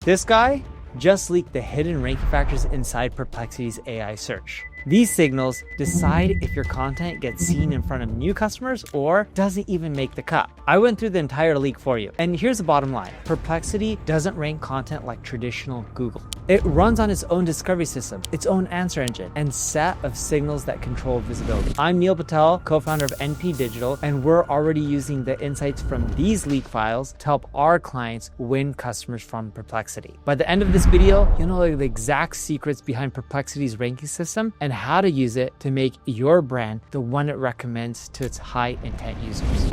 This guy just leaked the hidden ranking factors inside Perplexity's AI search. These signals decide if your content gets seen in front of new customers or doesn't even make the cut. I went through the entire leak for you, and here's the bottom line. Perplexity doesn't rank content like traditional Google. It runs on its own discovery system, its own answer engine, and set of signals that control visibility. I'm Neil Patel, co-founder of NP Digital, and we're already using the insights from these leak files to help our clients win customers from Perplexity. By the end of this video, you'll know the exact secrets behind Perplexity's ranking system and how to use it to make your brand the one it recommends to its high intent users.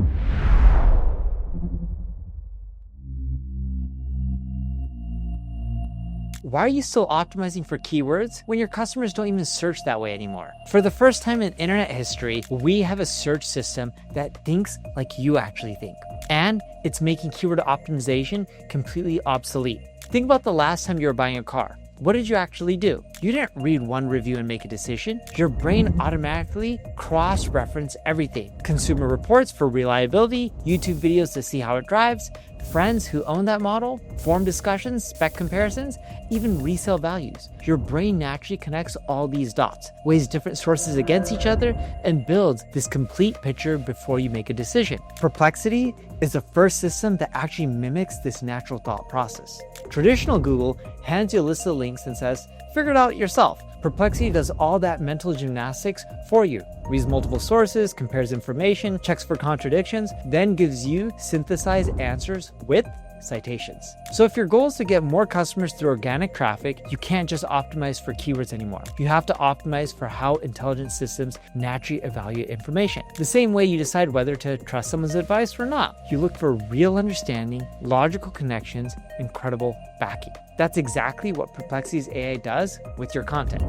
Why are you still optimizing for keywords when your customers don't even search that way anymore? For the first time in internet history, we have a search system that thinks like you actually think. And it's making keyword optimization completely obsolete. Think about the last time you were buying a car. What did you actually do? You didn't read one review and make a decision. Your brain automatically cross-referenced everything. Consumer reports for reliability, YouTube videos to see how it drives, friends who own that model, forum discussions, spec comparisons, even resale values. Your brain naturally connects all these dots, weighs different sources against each other, and builds this complete picture before you make a decision. Perplexity is the first system that actually mimics this natural thought process. Traditional Google hands you a list of links and says, figure it out yourself. Perplexity does all that mental gymnastics for you. Reads multiple sources, compares information, checks for contradictions, then gives you synthesized answers with citations. So if your goal is to get more customers through organic traffic, you can't just optimize for keywords anymore. You have to optimize for how intelligent systems naturally evaluate information. The same way you decide whether to trust someone's advice or not. You look for real understanding, logical connections, and credible backing. That's exactly what Perplexity's AI does with your content.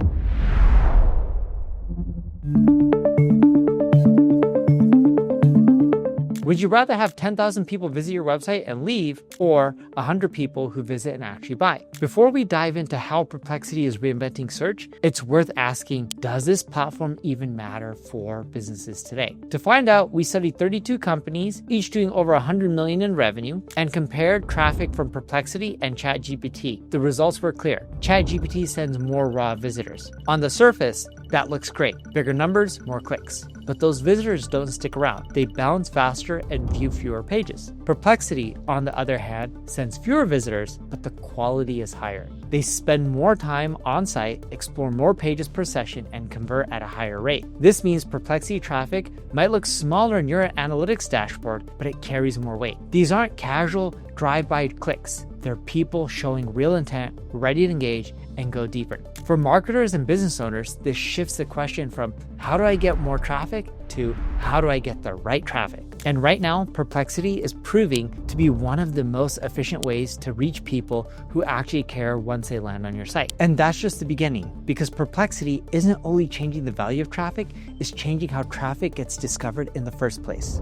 Would you rather have 10,000 people visit your website and leave, or 100 people who visit and actually buy? Before we dive into how Perplexity is reinventing search, it's worth asking, does this platform even matter for businesses today? To find out, we studied 32 companies, each doing over 100 million in revenue, and compared traffic from Perplexity and ChatGPT. The results were clear. ChatGPT sends more raw visitors. On the surface, that looks great. Bigger numbers, more clicks. But those visitors don't stick around. They bounce faster and view fewer pages. Perplexity, on the other hand, sends fewer visitors, but the quality is higher. They spend more time on site, explore more pages per session, and convert at a higher rate. This means Perplexity traffic might look smaller in your analytics dashboard, but it carries more weight. These aren't casual drive-by clicks. They're people showing real intent, ready to engage, and go deeper. For marketers and business owners, this shifts the question from how do I get more traffic to how do I get the right traffic? And right now, Perplexity is proving to be one of the most efficient ways to reach people who actually care once they land on your site. And that's just the beginning, because Perplexity isn't only changing the value of traffic, it's changing how traffic gets discovered in the first place.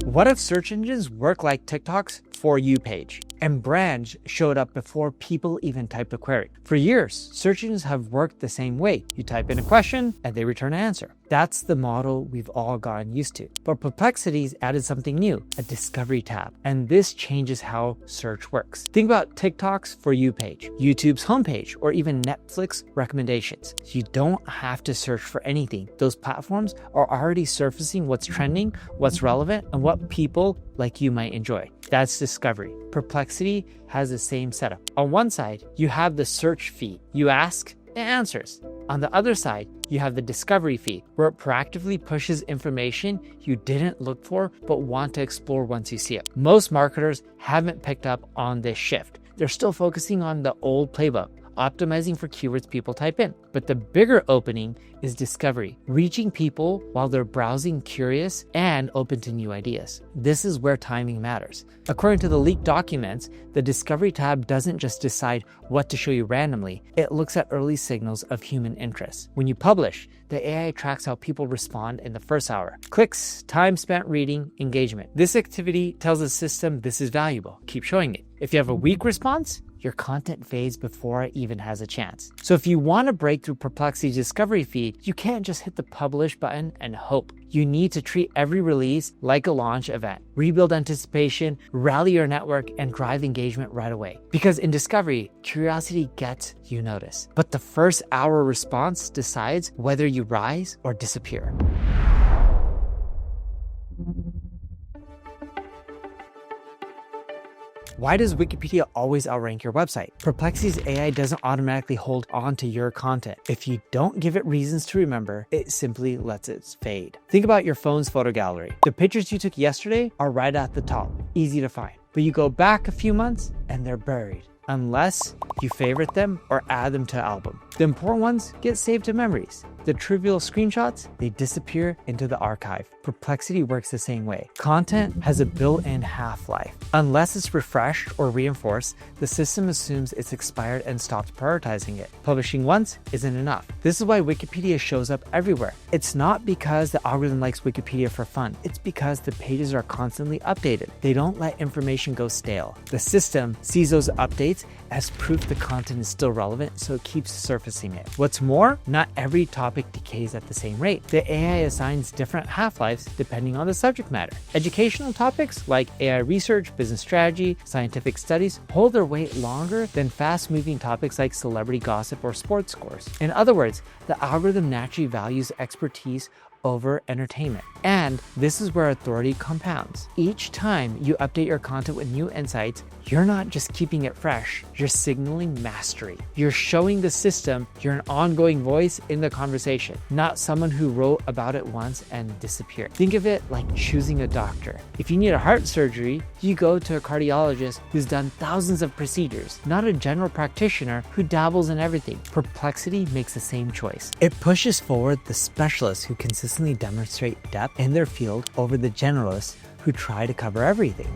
What if search engines work like TikTok's For You page, and brands showed up before people even typed a query? For years, search engines have worked the same way. You type in a question and they return an answer. That's the model we've all gotten used to. But Perplexity's added something new, a discovery tab. And this changes how search works. Think about TikTok's For You page, YouTube's homepage, or even Netflix recommendations. You don't have to search for anything. Those platforms are already surfacing what's trending, what's relevant, and what people like you might enjoy. That's discovery. Perplexity has the same setup. On one side, you have the search feed. You ask, it answers. On the other side, you have the discovery feed, where it proactively pushes information you didn't look for but want to explore once you see it. Most marketers haven't picked up on this shift. They're still focusing on the old playbook, optimizing for keywords people type in. But the bigger opening is discovery, reaching people while they're browsing, curious, and open to new ideas. This is where timing matters. According to the leaked documents, the Discovery tab doesn't just decide what to show you randomly, it looks at early signals of human interest. When you publish, the AI tracks how people respond in the first hour. Clicks, time spent reading, engagement. This activity tells the system this is valuable. Keep showing it. If you have a weak response, your content fades before it even has a chance. So if you want to break through Perplexity's discovery feed, you can't just hit the publish button and hope. You need to treat every release like a launch event. Rebuild anticipation, rally your network, and drive engagement right away. Because in discovery, curiosity gets you noticed. But the first hour response decides whether you rise or disappear. Why does Wikipedia always outrank your website? Perplexity's AI doesn't automatically hold on to your content. If you don't give it reasons to remember, it simply lets it fade. Think about your phone's photo gallery. The pictures you took yesterday are right at the top, easy to find. But you go back a few months and they're buried, unless you favorite them or add them to an album. The important ones get saved to memories. The trivial screenshots, they disappear into the archive. Perplexity works the same way. Content has a built-in half-life. Unless it's refreshed or reinforced, the system assumes it's expired and stops prioritizing it. Publishing once isn't enough. This is why Wikipedia shows up everywhere. It's not because the algorithm likes Wikipedia for fun. It's because the pages are constantly updated. They don't let information go stale. The system sees those updates as proof the content is still relevant, so it keeps surfacing it. What's more, not every topic decays at the same rate. The AI assigns different half-lives depending on the subject matter. Educational topics like AI research, business strategy, scientific studies hold their weight longer than fast-moving topics like celebrity gossip or sports scores. In other words, the algorithm naturally values expertise over entertainment. And this is where authority compounds. Each time you update your content with new insights, you're not just keeping it fresh, you're signaling mastery. You're showing the system you're an ongoing voice in the conversation, not someone who wrote about it once and disappeared. Think of it like choosing a doctor. If you need a heart surgery, you go to a cardiologist who's done thousands of procedures, not a general practitioner who dabbles in everything. Perplexity makes the same choice. It pushes forward the specialists who consistently demonstrate depth in their field over the generalists who try to cover everything.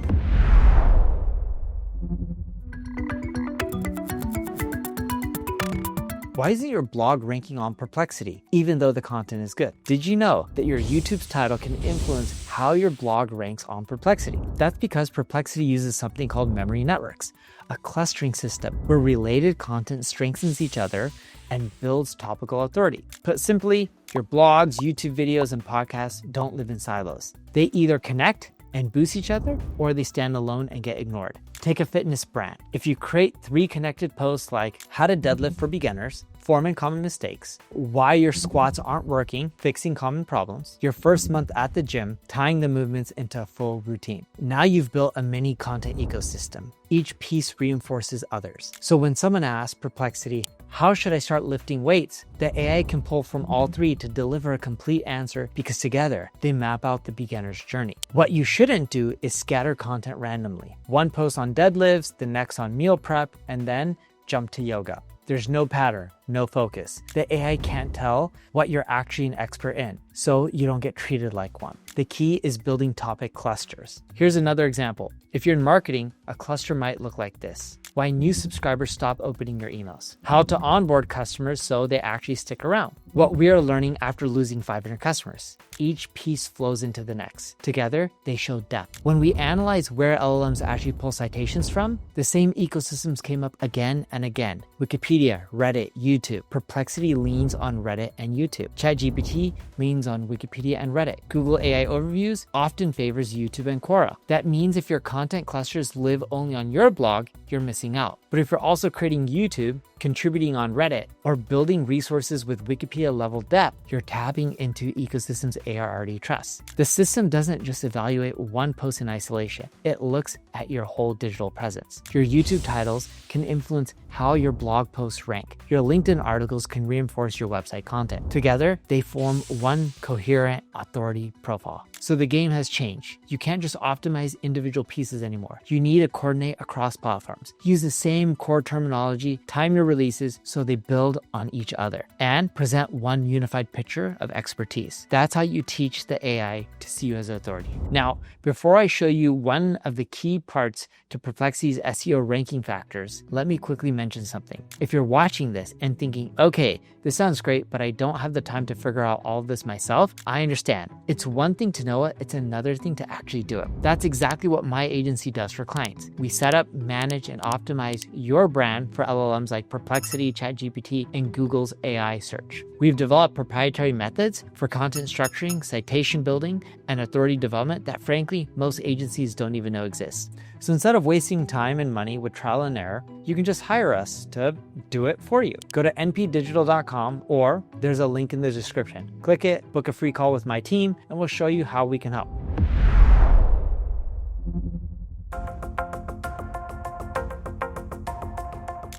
Why isn't your blog ranking on Perplexity, even though the content is good? Did you know that your YouTube's title can influence how your blog ranks on Perplexity? That's because Perplexity uses something called memory networks, a clustering system where related content strengthens each other and builds topical authority. Put simply, your blogs, YouTube videos, and podcasts don't live in silos. They either connect and boost each other, or they stand alone and get ignored. Take a fitness brand. If you create 3 connected posts like how to deadlift for beginners, form and common mistakes, why your squats aren't working, fixing common problems, your first month at the gym, tying the movements into a full routine. Now you've built a mini content ecosystem. Each piece reinforces others. So when someone asks Perplexity, how should I start lifting weights? The AI can pull from all 3 to deliver a complete answer because together they map out the beginner's journey. What you shouldn't do is scatter content randomly. One post on deadlifts, the next on meal prep, and then jump to yoga. There's no pattern, no focus. The AI can't tell what you're actually an expert in, so you don't get treated like one. The key is building topic clusters. Here's another example. If you're in marketing, a cluster might look like this. Why new subscribers stop opening your emails. How to onboard customers so they actually stick around. What we are learning after losing 500 customers. Each piece flows into the next. Together, they show depth. When we analyze where LLMs actually pull citations from, the same ecosystems came up again and again. Wikipedia, Reddit, YouTube. Perplexity leans on Reddit and YouTube. ChatGPT leans on Wikipedia and Reddit. Google AI Overviews often favors YouTube and Quora. That means if your content clusters live only on your blog, you're missing out. But if you're also creating YouTube, contributing on Reddit, or building resources with Wikipedia level depth, you're tapping into ecosystems AI already trusts. The system doesn't just evaluate one post in isolation. It looks at your whole digital presence. Your YouTube titles can influence how your blog posts rank. Your LinkedIn articles can reinforce your website content. Together, they form one coherent authority profile. So the game has changed. You can't just optimize individual pieces anymore. You need to coordinate across platforms. Use the same core terminology, time your releases so they build on each other and present one unified picture of expertise. That's how you teach the AI to see you as an authority. Now, before I show you one of the key parts to Perplexity's SEO ranking factors, let me quickly mention something. If you're watching this and thinking, okay, this sounds great, but I don't have the time to figure out all of this myself, I understand. It's one thing to know it, it's another thing to actually do it. That's exactly what my agency does for clients. We set up, manage, and optimize your brand for LLMs like Perplexity, ChatGPT, and Google's AI search. We've developed proprietary methods for content structuring, citation building, and authority development that frankly, most agencies don't even know exist. So instead of wasting time and money with trial and error, you can just hire us to do it for you. Go to npdigital.com or there's a link in the description. Click it, book a free call with my team, and we'll show you how we can help.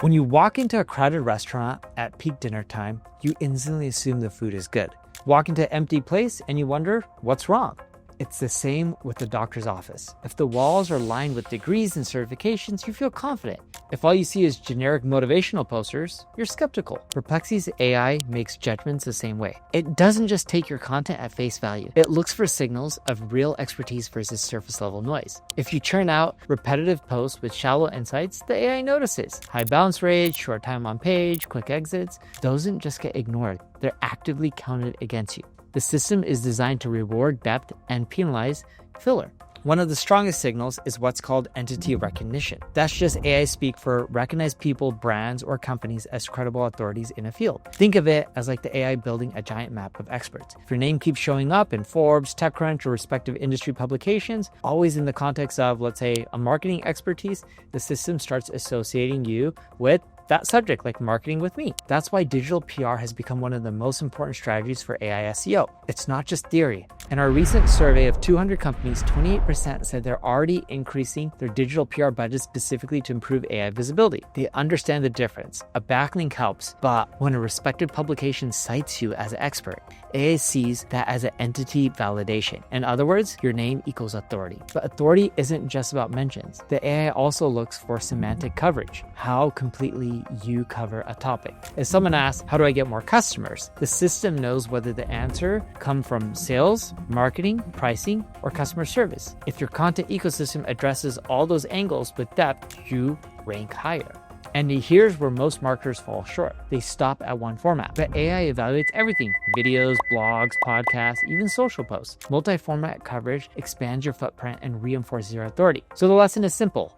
When you walk into a crowded restaurant at peak dinner time, you instantly assume the food is good. Walk into an empty place and you wonder, what's wrong? It's the same with the doctor's office. If the walls are lined with degrees and certifications, you feel confident. If all you see is generic motivational posters, you're skeptical. Perplexity's AI makes judgments the same way. It doesn't just take your content at face value. It looks for signals of real expertise versus surface level noise. If you churn out repetitive posts with shallow insights, the AI notices. High bounce rates, short time on page, quick exits, those don't just get ignored. They're actively counted against you. The system is designed to reward depth and penalize filler. One of the strongest signals is what's called entity recognition. That's just AI speak for recognize people, brands, or companies as credible authorities in a field. Think of it as like the AI building a giant map of experts. If your name keeps showing up in Forbes, TechCrunch, or respective industry publications, always in the context of, let's say, a marketing expertise, the system starts associating you with that subject, like marketing with me. That's why digital PR has become one of the most important strategies for AI SEO. It's not just theory. In our recent survey of 200 companies, 28% said they're already increasing their digital PR budget specifically to improve AI visibility. They understand the difference. A backlink helps, but when a respected publication cites you as an expert, AI sees that as an entity validation. In other words, your name equals authority. But authority isn't just about mentions. The AI also looks for semantic coverage, how completely you cover a topic. If someone asks, how do I get more customers? The system knows whether the answer comes from sales, marketing, pricing, or customer service. If your content ecosystem addresses all those angles with depth, you rank higher. And here's where most marketers fall short. They stop at one format. But AI evaluates everything: videos, blogs, podcasts, even social posts. Multi-format coverage expands your footprint and reinforces your authority. So the lesson is simple.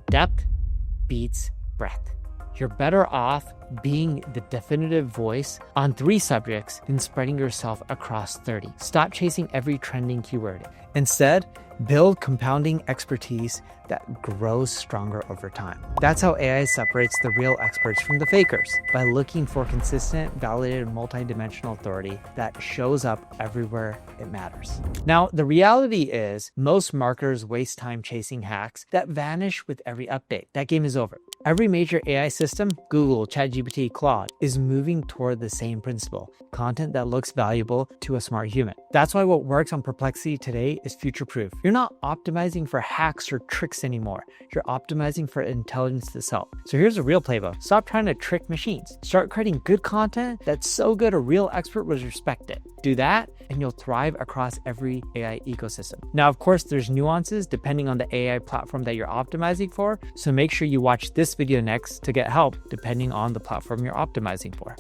Depth beats breadth. You're better off being the definitive voice on 3 subjects than spreading yourself across 30. Stop chasing every trending keyword. Instead, build compounding expertise that grows stronger over time. That's how AI separates the real experts from the fakers, by looking for consistent, validated, multidimensional authority that shows up everywhere it matters. Now, the reality is most marketers waste time chasing hacks that vanish with every update. That game is over. Every major AI system, Google, ChatGPT, Claude, is moving toward the same principle: content that looks valuable to a smart human. That's why what works on Perplexity today is future-proof. You're not optimizing for hacks or tricks anymore. You're optimizing for intelligence itself. So here's a real playbook. Stop trying to trick machines. Start creating good content that's so good a real expert would respect it. Do that, and you'll thrive across every AI ecosystem. Now, of course, there's nuances depending on the AI platform that you're optimizing for, so make sure you watch this video next to get help depending on the platform you're optimizing for.